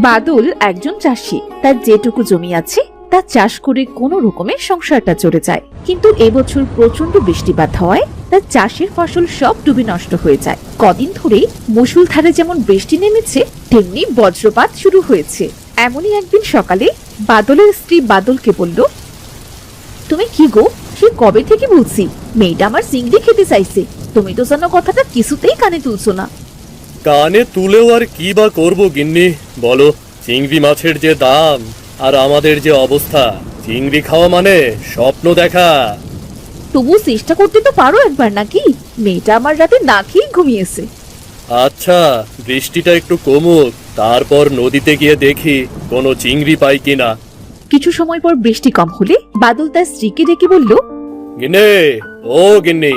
বাদল একজন চাষি। তার যেটুকু জমি আছে তা চাষ করে কোনো রকমের সংসারটা চলে যায়, কিন্তু এবছর প্রচন্ড বৃষ্টিপাত হওয়ায় তার চাষের ফসল সব ডুবে নষ্ট হয়ে যায়। কদিন ধরে মুষলধারে যেমন বৃষ্টি নেমেছে তেমনি বজ্রপাত শুরু হয়েছে। এমনই একদিন সকালে বাদলের স্ত্রী বাদলকে বলল, তুমি কি গো, সে কবে থেকে বলছি মেয়েটা আমার চিংড়ি খেতে চাইছে, তুমি তো যেন কথাটা কিছুতেই কানে তুলছো না। কানে তুলেও আর কি বা করবো গিন্নি, বলো। চিংড়ি মাছের যে দাম আর আমাদের যে অবস্থা, চিংড়ি খাওয়া মানে স্বপ্ন দেখা। তবু চেষ্টা করতে তো পারো একবার, নাকি? মেয়েটা আমার রাতে না খেয়ে ঘুমিয়েছে। আচ্ছা, বৃষ্টিটা একটু কমুক, তারপর নদীতে গিয়ে দেখি কোনো চিংড়ি পাই কিনা। কিছু সময় পর বৃষ্টি কম হলে বাদল তার স্ত্রীকে ডেকে বলল, গিন্নি, ও গিন্নি,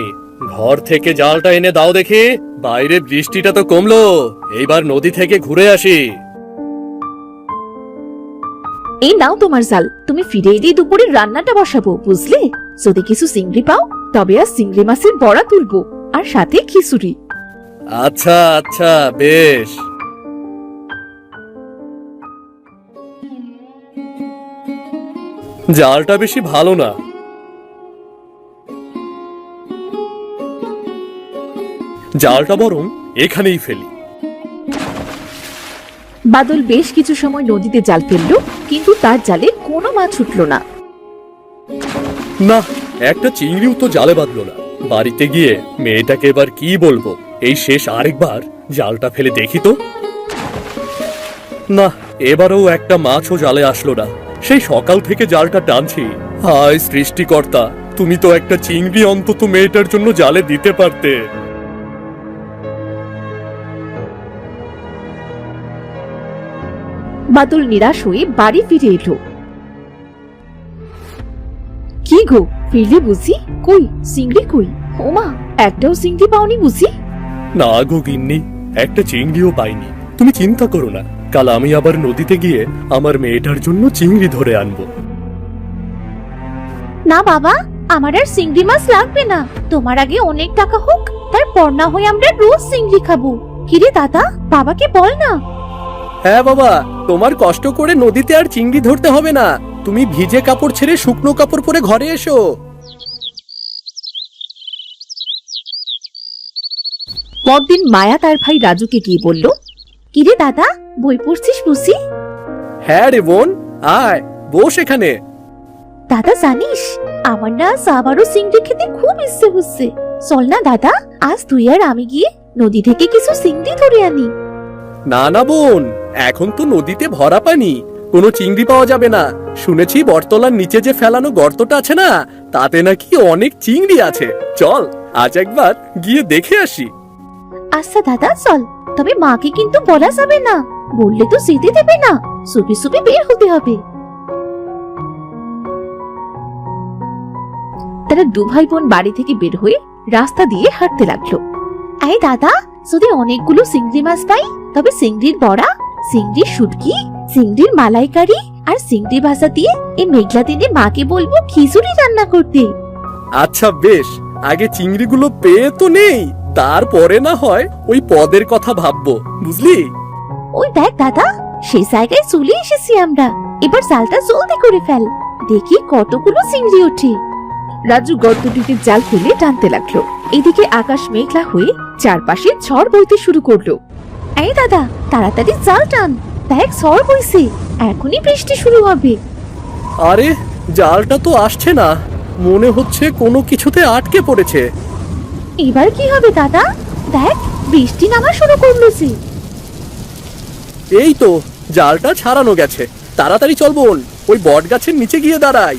ঘর থেকে জালটা এনে দাও দেখি। বাইরে বৃষ্টিটা তো কমলো, এইবার নদী থেকে ঘুরে আসি। এই নাও তোমার জাল, তুমি ফিরে এলেই দুপুরে রান্নাটা বসাবো, বুঝলে? যদি কিছু চিংড়ি পাও তবে আর চিংড়ি মাছের বড়া তুলবো, আর সাথে খিচুড়ি। আচ্ছা আচ্ছা, বেশ। জালটা বেশি ভালো না। জালটা বরং এখানেই ফেলি। বাদল বেশ কিছু সময় নদীতে জাল ফেললো, কিন্তু তার জালে কোনো মাছ উঠল না। না, একটা চিংড়িও তো জালে বাঁধলো না। বাড়িতে গিয়ে মেয়েটাকে এবার কি বলবো? এই শেষ আরেকবার জালটা ফেলে দেখি তো। না, এবারেও একটা মাছও জালে আসলো না। সেই সকাল থেকে জালটা টানছি। হায় সৃষ্টিকর্তা, তুমি তো একটা চিংড়ি অন্তত মেয়েটার জন্য জালে দিতে পারতে। বাদল নিরাশ হয়ে বাড়ি ফিরে এলো। কি গো, ফিরলে বুঝি? কই চিংড়ি কই? ওমা, একটাও চিংড়ি পাওনি বুঝি? না গো গিন্নি, একটা চিংড়িও পাইনি। তুমি চিন্তা করো না, কাল আমি আবার নদীতে গিয়ে আমার মেয়েটার জন্য চিংড়ি ধরে আনবো। না বাবা, আমার আর চিংড়ি মাছ লাগবে না। তোমার আগে অনেক টাকা হোক, তারপর না হয় আমরা রোজ চিংড়ি খাবো। কিরে দাদা, বাবাকে বল না। হ্যাঁ বাবা, তোমার কষ্ট করে নদীতে আর চিংড়ি ধরতে হবে না। তুমি ভিজে কাপড় ছেড়ে শুকনো কাপড় পরে ঘরে এসো। পরদিন মায়া তার ভাই রাজুকে গিয়ে বলল, কিরে দাদা, বই পড়ছিস বুঝি? হ্যাঁ রে বোন, আয় বস এখানে। দাদা জানিস, আমার না আজ আবারও চিংড়ি খেতে খুব ইচ্ছে হচ্ছে। চল না দাদা, আজ তুই আর আমি গিয়ে নদী থেকে কিছু চিংড়ি ধরে আনি। না না বোন, এখন তো নদীতে ভরা পানি, কোনো চিংড়ি পাওয়া যাবে না। শুনেছি বটতলার নিচে যে ফেলানো গর্তটা আছে না, তাতে নাকি অনেক চিংড়ি আছে। চল আজ একবার গিয়ে দেখে আসি। আচ্ছা দাদা চল, তবে মাকে কিন্তু বলা যাবে না, বললে তো যেতে দেবে না। সুপি সুপি বের হতে হবে। তারা দু ভাই বোন বাড়ি থেকে বের হয়ে রাস্তা দিয়ে হাঁটতে লাগলো। এই দাদা, যদি অনেকগুলো চিংড়ি মাছ পাই তবে চিংড়ির বড়া, চিংড়ির শুটকি, চিংড়ির মালাইকারি আর চিংড়ি ভাজা দিয়ে এই মেঘলা দিনে মাকে বলবো খিচুড়ি রান্না করতে। আচ্ছা বেশ, আগে চিংড়িগুলো পেয়ে তো নেই, তারপরে না হয় ওই পদের কথা ভাববো, বুঝলি? ওই দেখ দাদা, সেই জায়গায় চলে এসেছি আমরা। এবার জালটা জলদি করে ফেল, দেখি কতগুলো চিংড়ি ওঠে। রাজু গর্তটিতে জাল ফেলে টানতে লাগলো। এদিকে আকাশ মেঘলা হয়ে চারপাশে ঝড় বইতে শুরু করলো। এই দাদা, তাড়াতাড়ি জাল টান, দেখ ঝড় বইছে, এখনই বৃষ্টি শুরু হবে। আরে জালটা তো আসছে না, মনে হচ্ছে কোনো কিছুতে আটকে পড়েছে। এবার কি হবে দাদা? দেখ বৃষ্টি নামা শুরু করলো যে। এই তো জালটা ছাড়ানো গেছে, তাড়াতাড়ি চল বোন, ওই বট গাছের নিচে গিয়ে দাঁড়াই।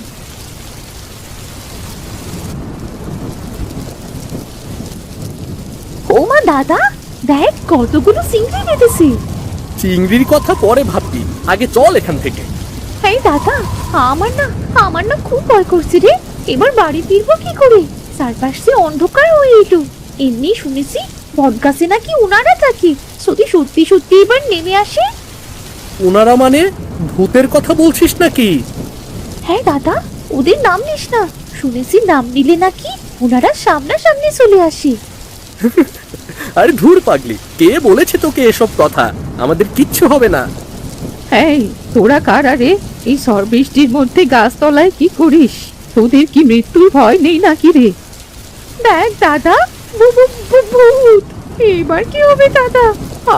ও মা দাদা, দেখ কতগুলো চিংড়ি বেঁধেছে। চিংড়ির কথা পরে ভাববি, আগে চল এখান থেকে। এই দাদা, আমার না খুব ভয় করছে রে। এবার বাড়ি ফিরবো কি করে? চারপাশে অন্ধকার হয়ে এলো। এমনি শুনেছি বটগাছে নাকি উনারা থাকে, যদি সত্যি সত্যি এবার নেমে আসে। ওনারা মানে ভূতের কথা বলছিস নাকি? হ্যাঁ দাদা, ওদের নাম নিস না, শুনেছি নাম নিলে নাকি ওনারা সামনাসামনি চলে আসে। আরে ধুর পাগলি, কে বলেছে তোকে এসব কথা? আমাদের কিচ্ছু হবে না। এই তোরা কারা রে? এই ঝড় বৃষ্টির মধ্যে গাছতলায় কি করিস? তোদের কি মৃত্যুর ভয় নেই নাকি রে? দেখ দাদা, ভূত! এবার কি হবে দাদা?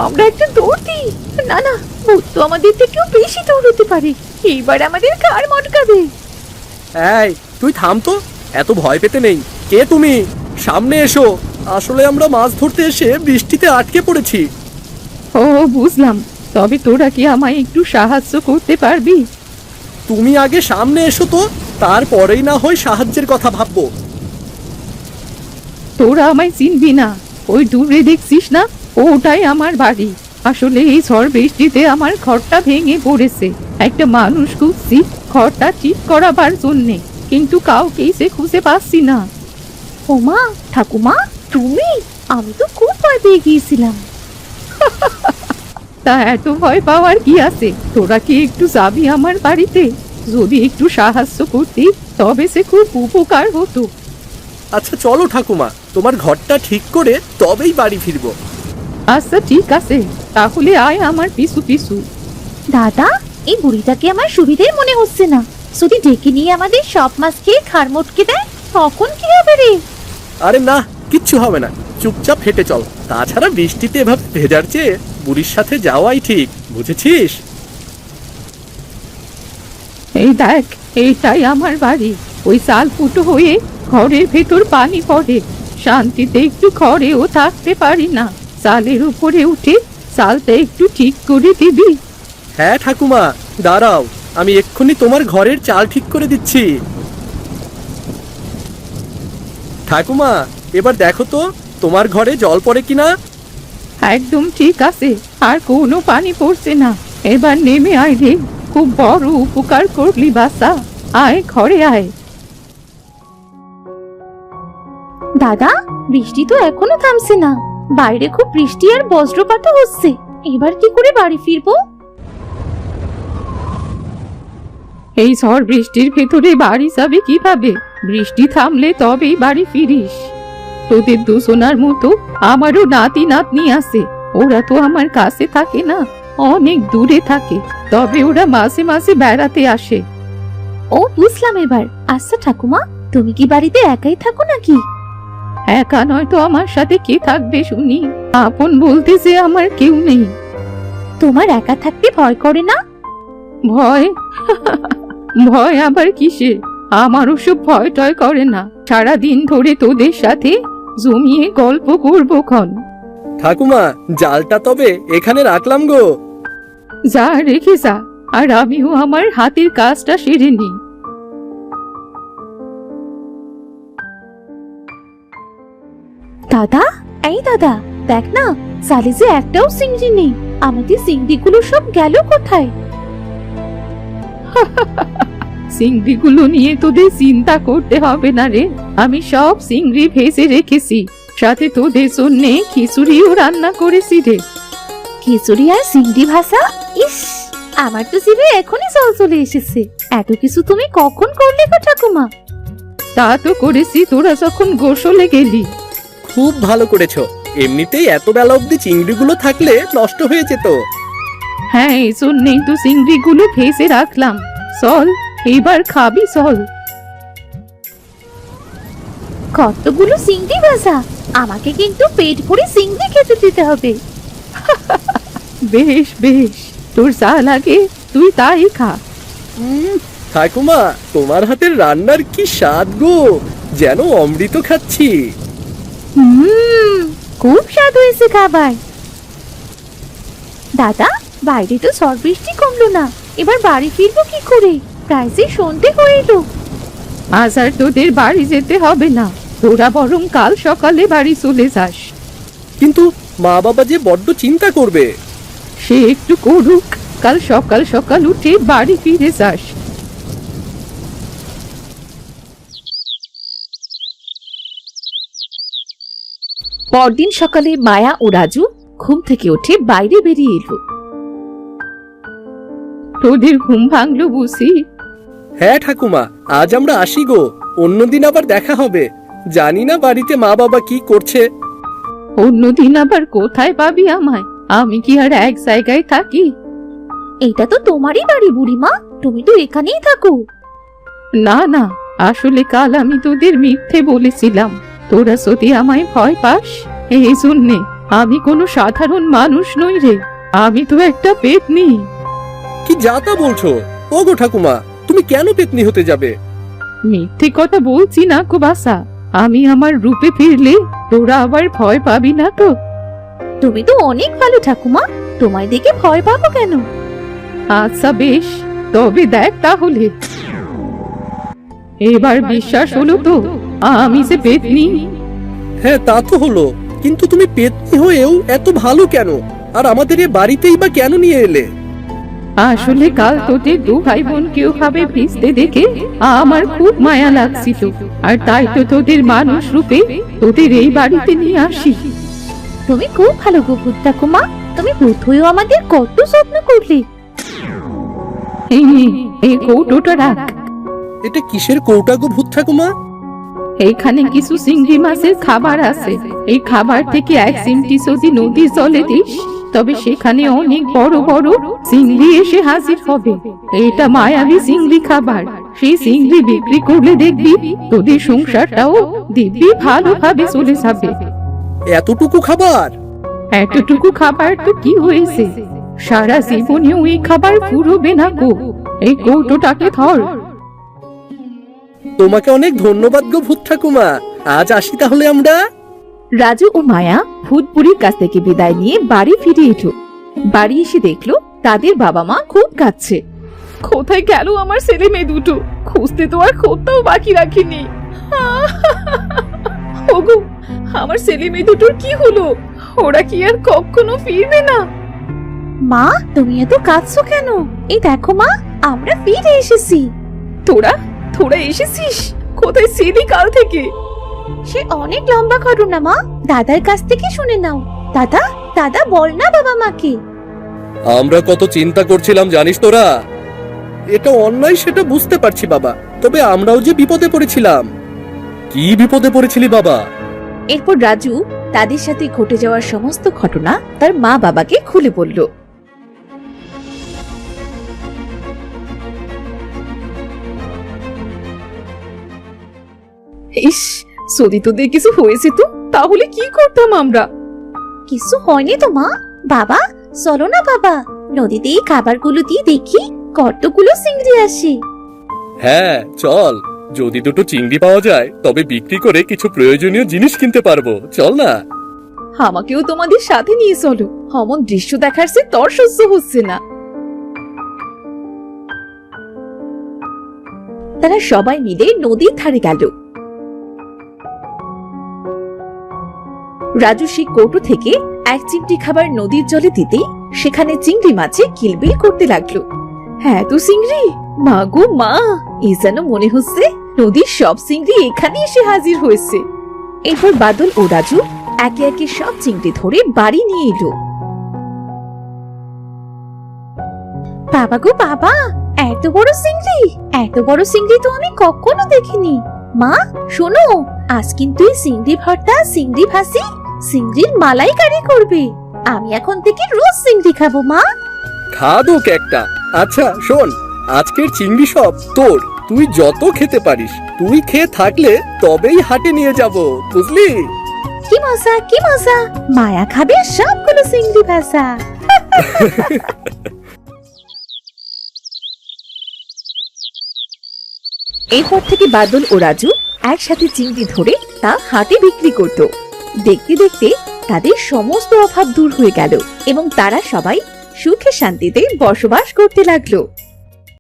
আমরা একটা দৌড় দিই। না না, ভূত তো আমাদের থেকেও বেশি দৌড়তে পারে। এবার আমাদের ঘাড় মটকাবে। এই তুই থাম তো, এত ভয় পেতে নেই। কে তুমি? সামনে এসো। আসলে আমরা মাছ ধরতে এসে বৃষ্টিতে আটকে পড়েছি। ও বুঝলাম, তবে তোরা কি আমায় একটু সাহায্য করতে পারবি? তুমি আগে সামনে এসো তো, তারপরেই না হয় সাহায্যের কথা ভাববো। তোরা আমায় চিনবি না। ওই দূরে দেখছিস না, ওটাই আমার বাড়ি। আসলে এই ঝড় বৃষ্টিতে আমার ঘরটা ভেঙে পড়েছে। একটা মানুষ খুঁজছি ঘরটা ঠিক করাবার জন্যে, কিন্তু কাউকেই সে খুঁজে পাচ্ছি না। ওমা, ঠাকুমা তুমি? আমি তো খুব ভয় পেয়ে গিয়েছিলাম। তা এত ভয় পাওয়ার কি আছে? তোরা কি একটু যাবি আমার বাড়িতে? যদি একটু সাহায্য করতি তবে সে খুব উপকার হতো। আচ্ছা চলো ঠাকুমা, তোমার ঘরটা ঠিক করে তবেই বাড়ি ফিরবো। আচ্ছা ঠিক আছে, তাহলে আয় আমার পিছু পিছু। দাদা, এই বুড়িটাকে আমার সুবিধের মনে হচ্ছে না। যদি ডেকে নিয়ে আমাদের সব মাছ খেয়ে খাড় মটকে দেয়, তখন কি হবে রে? আরে না, কিচ্ছু হবে না, চুপচাপ হেঁটে চল। তাছাড়া বৃষ্টিতে এভাবে ভেজার চেয়ে বুড়ির সাথে যাওয়াই ঠিক, বুঝেছিস? এই দেখ, এইটাই আমার বাড়ি। ওই চাল ফুটো হয়ে ঘরের ভেতর পানি পড়ে। শান্তিতে একটু ঘরেও থাকতে পারি না। চালের উপরে উঠে চালটা একটু ঠিক করে দিবি? হ্যাঁ ঠাকুমা, দাঁড়াও, আমি এক্ষুনি তোমার ঘরের চাল ঠিক করে দিচ্ছি। ঠাকুমা, এবার দেখো তো তোমার ঘরে জল পড়ে কিনা। একদম ঠিক আছে, আর কোনো পানি পড়ছে না। এবার নেমে আয় রে, খুব বড় উপকার করলি বাসা। আয় ঘরে আয়। দাদা, বৃষ্টি তো এখনো থামছে না। বাইরে খুব বৃষ্টি আর বজ্রপাতও হচ্ছে। এবার কি করে বাড়ি ফিরবো? এই ঝড় বৃষ্টির ভেতরে বাড়ি যাবে কিভাবে? বৃষ্টি থামলে তবেই বাড়ি ফিরিস। তোদের দুজনার মতো আমারও নাতি নাতনি আছে। ওরা তো আমার কাছে থাকে না, অনেক দূরে থাকে। তবে ওরা মাঝে মাঝে বেড়াতে আসে। ও বুঝলাম এবার। আচ্ছা ঠাকুমা, তুমি কি বাড়িতে একাই থাকো নাকি? একা নয় তো আমার সাথে কে থাকবে শুনি? আপন বলতে যে আমার কেউ নেই। তোমার একা থাকতে ভয় করে না? ভয়? ভয় আবার কিসে? আমার ওসব ভয় টয় করে না। সারাদিন ধরে তোদের সাথে জমিয়ে গল্প করবো ক্ষণ। ঠাকুমা, জালটা তবে এখানে রাখলাম গো। যা রেখে যা, আর আমিও আমার হাতের কাজটা সেরে নিই। দাদা, এই দাদা, দেখ না, জালে যে একটাও চিংড়ি নেই। আমাদের চিংড়িগুলো সব গেল কোথায়? চিংড়িগুলো নিয়ে তোদের চিন্তা করতে হবে না রে। আমি সব চিংড়ি ভেজে রেখেছি, সাথে তোদের জন্য খিচুড়িও রান্না করেছি রে। খিচুড়ি আর চিংড়ি ভাজা? ইস, আমার তো জিভে এখনই জল চলে এসেছে। এত কিছু তুমি কখন করলে গো ঠাকুমা? তা তো করেছি তোরা যখন গোসলে গেলি। খুব ভালো করেছো। এমনিতেই এত বেলা অবধি চিংড়িগুলো থাকলে নষ্ট হয়ে যেত। হ্যাঁ, এই জন্যেই তো চিংড়িগুলো ভেজে রাখলাম। চল, এবার খাবি চল। কতগুলো চিংড়ি ভাজা! আমাকে কিন্তু পেট ভরে চিংড়ি খেতে দিতে হবে। বেশ বেশ, তোর যা লাগে তুই তাই খা। ঠাকুমা, তোমার হাতের রান্নার কি স্বাদ গো, যেন অমৃত খাচ্ছি। খুব স্বাদ হয়েছে খাবার। দাদা, বাইরে তো ঝড় বৃষ্টি কমলো না। এবার বাড়ি ফিরবো কি করে? প্রায় যে সন্ধে হয়ে এলো। আজ আর তোদের বাড়ি যেতে হবে না, তোরা বরং কাল সকালে বাড়ি চলে যাস। কিন্তু মা বাবা যে বড্ড চিন্তা করবে। সে একটু করুক, কাল সকাল সকাল উঠে বাড়ি ফিরে যাস। পরদিন সকালে মায়া ও রাজু ঘুম থেকে উঠে বাইরে বেরিয়ে এলো। তোদের ঘুম ভাঙলো বুঝি? হ্যাঁ ঠাকুমা, আজ আমরা আসি গো, অন্যদিন আবার দেখা হবে। জানি না বাড়িতে মা বাবা কি করছে। অন্যদিন আবার কোথায় পাবি আমায়? আমি কি আর এক জায়গায় থাকি? এটা তো তোমারই বাড়ি বুড়িমা, তুমি তো এখানেই থাকো। না না, আসলে কাল আমি তোদের মিথ্যে বলেছিলাম। তোরা যদি আমায় ভয় পাস, এই জন্যে। আমি কোনো সাধারণ মানুষ নই রে, আমি তো একটা পেতনি। কি যা তা বলছো? ওগো ঠাকুমা, তুমি কেন পেতনি হতে যাবে? মিথ্যে কথা বলছি না গো বাসা। আমি আমার রূপে ফিরলে তোরা আবার ভয় পাবি না তো? তুমি তো অনেক ভালো ঠাকুমা, তোমায় দেখে ভয় পাবো কেন? আচ্ছা বেশ, তবে দেখ তাহলে। এবার বিশ্বাস হলো তো আমি যে পেতনি? হ্যাঁ, তা তো হলো, কিন্তু তুমি পেতনি হয়েও এত ভালো কেন? আর আমাদের এ বাড়িতেই বা কেন নিয়ে এলে? আসলে কাল তোদের দু ভাই বোনকে ওভাবে ভিজতে দেখে আমার খুব মায়া লাগছিল, আর তাই তো তোদের মানুষ রূপে তোদের এই বাড়িতে নিয়ে আসি। তুমি খুব ভালো গো ভূত ঠাকুমা, তুমি ভূত হয়েও আমাদের কত যত্ন করলে। এই নে, এই কৌটোটা রাখ। এটা কিসের কৌটা গো ভূত ঠাকুমা? এইখানে কিছু চিংড়ি মাছের খাবার আছে। এই খাবার থেকে এক চিমটি যদি নদীর জলে দিস, তবে সেখানে অনেক বড় বড় চিংড়ি এসে হাজির হবে। এটা মায়াবী চিংড়ি খাবার। সেই চিংড়ি বিক্রি করলে দেখবি তোদের সংসারটাও দিব্যি ভালোভাবে চলে যাবে। এতটুকু খাবার? এতটুকু খাবার তো কি হয়েছে, সারা জীবনেও এই খাবার ফুরোবে না গো। এই কৌটোটাকে ধর। তোমাকে অনেক ধন্যবাদ গো ভূত ঠাকুমা, আজ আসি তাহলে আমরা। রাজু ও মায়া ভূতপুরীর কাছ থেকে বিদায় নিয়ে বাড়ি ফিরে এলো। বাড়ি এসে দেখলো তাদের বাবা মা খুব কাঁদছে। কোথায় গেল আমার ছেলে মেয়ে দুটো? খুঁজতে তো আর কোথাও বাকি রাখিনি। ওগো, আমার ছেলে মেয়ে দুটোর কি হলো? ওরা কি আর কখনো ফিরবে না? মা, তুমি এত কাঁদছো কেন? এই দেখো মা, আমরা ফিরে এসেছি। তোরা তোরা এসেছিস? কোথায় ছিলি কাল থেকে? সে অনেক লম্বা ঘটনা মা, দাদার কাছ থেকে শুনে নাও। দাদা, দাদা বল না বাবা মাকে। আমরা কত চিন্তা করছিলাম জানিস তোরা? এটা অন্যায় সেটা বুঝতে পারছি বাবা, তবে আমরাও যে বিপদে পড়েছিলাম। কি বিপদে পড়েছিলি বাবা? এরপর রাজু তাদের সাথে ঘটে যাওয়ার সমস্ত ঘটনা তার মা বাবাকে খুলে বলল। ইস, যদি তোদের কিছু হয়েছে তো তাহলে কি করতাম আমরা? কিছু হয়নি তো মা। বাবা চলো না বাবা, নদীতে এই খাবারগুলো দিয়ে দেখি কতগুলো চিংড়ি আসে। হ্যাঁ চল, যদি দুটো চিংড়ি পাওয়া যায় তবে বিক্রি করে কিছু প্রয়োজনীয় জিনিস কিনতে পারবো। চল না। আমাকেও তোমাদের সাথে নিয়ে চলো, অমন দৃশ্য দেখার সে তর সহ্য হচ্ছে না। তারা সবাই মিলে নদীর ধারে গেল। রাজু সেই কৌটো থেকে এক চিমটি খাবার নদীর জলে দিতেই সেখানে চিংড়ি মাছে কিলবিল করতে লাগলো। হ্যাঁ তো চিংড়ি, মা গো মা, এই যেন মনে হচ্ছে নদীর সব চিংড়ি এখানে এসে হাজির হয়েছে। এরপর বাদল ও রাজু একে একে সব চিংড়ি ধরে বাড়ি নিয়ে এলো। বাবা গো বাবা, এত বড় চিংড়ি, এত বড় চিংড়ি তো আমি কখনো দেখিনি। মা শোনো, আজ কিন্তু এই চিংড়ি ভর্তা, চিংড়ি ভাজি, চিংড়ির মালাইকারি করবে। আমি এখন থেকে রোজ চিংড়ি খাবো মা। খাদক একটা। আচ্ছা শোন, আজকের চিংড়ি সব তোর, তুই যত খেতে পারিস। তুই খেয়ে থাকলে তবেই হাটে নিয়ে যাব, বুঝলি? কি মজা, কি মজা, মায়া খাবে সবগুলো চিংড়ি ভাজা। এরপর থেকে বাদল ও রাজু একসাথে চিংড়ি ধরে তা হাটে বিক্রি করত। দেখতে দেখতে তাদের সমস্ত অভাব দূর হয়ে গেল এবং তারা সবাই সুখে শান্তিতে বসবাস করতে লাগলো।